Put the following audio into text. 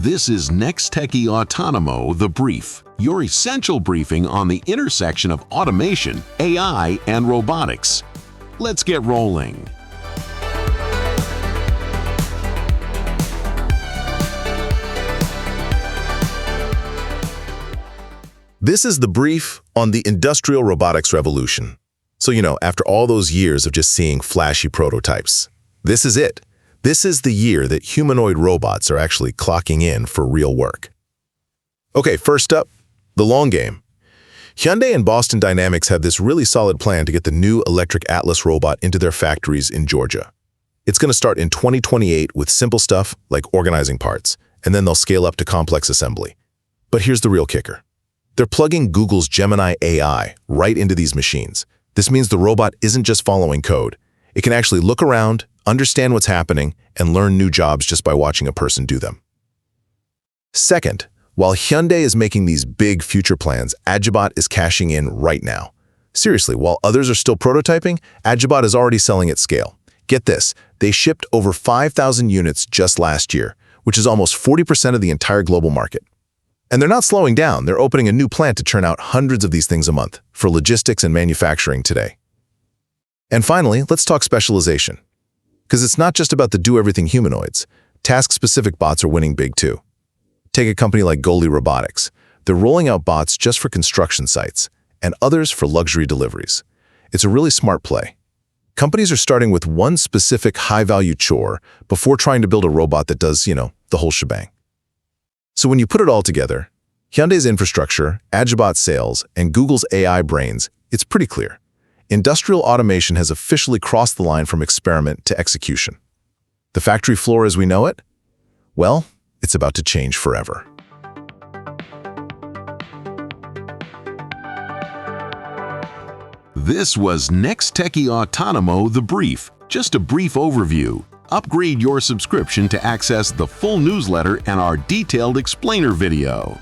This is NexTechie Autonomo, the brief, your essential briefing on the intersection of automation, AI, and robotics. Let's get rolling. This is the brief on the industrial robotics revolution. So, after all those years of just seeing flashy prototypes, this is it. This is the year that humanoid robots are actually clocking in for real work. Okay, first up, the long game. Hyundai and Boston Dynamics have this really solid plan to get the new electric Atlas robot into their factories in Georgia. It's going to start in 2028 with simple stuff like organizing parts, and then they'll scale up to complex assembly. But here's the real kicker. They're plugging Google's Gemini AI right into these machines. This means the robot isn't just following code. It can actually look around, understand what's happening, and learn new jobs just by watching a person do them. Second, while Hyundai is making these big future plans, AgiBot is cashing in right now. Seriously, while others are still prototyping, AgiBot is already selling at scale. Get this, they shipped over 5,000 units just last year, which is almost 40% of the entire global market. And they're not slowing down. They're opening a new plant to churn out hundreds of these things a month for logistics and manufacturing today. And finally, let's talk specialization. Because it's not just about the do-everything humanoids. Task-specific bots are winning big too. Take a company like Google Robotics. They're rolling out bots just for construction sites, and others for luxury deliveries. It's a really smart play. Companies are starting with one specific high-value chore before trying to build a robot that does, the whole shebang. So when you put it all together, Hyundai's infrastructure, AgiBot sales, and Google's AI brains, it's pretty clear. Industrial automation has officially crossed the line from experiment to execution. The factory floor as we know it? Well, it's about to change forever. This was NexTechie Autonomo, the brief, just a brief overview. Upgrade your subscription to access the full newsletter and our detailed explainer video.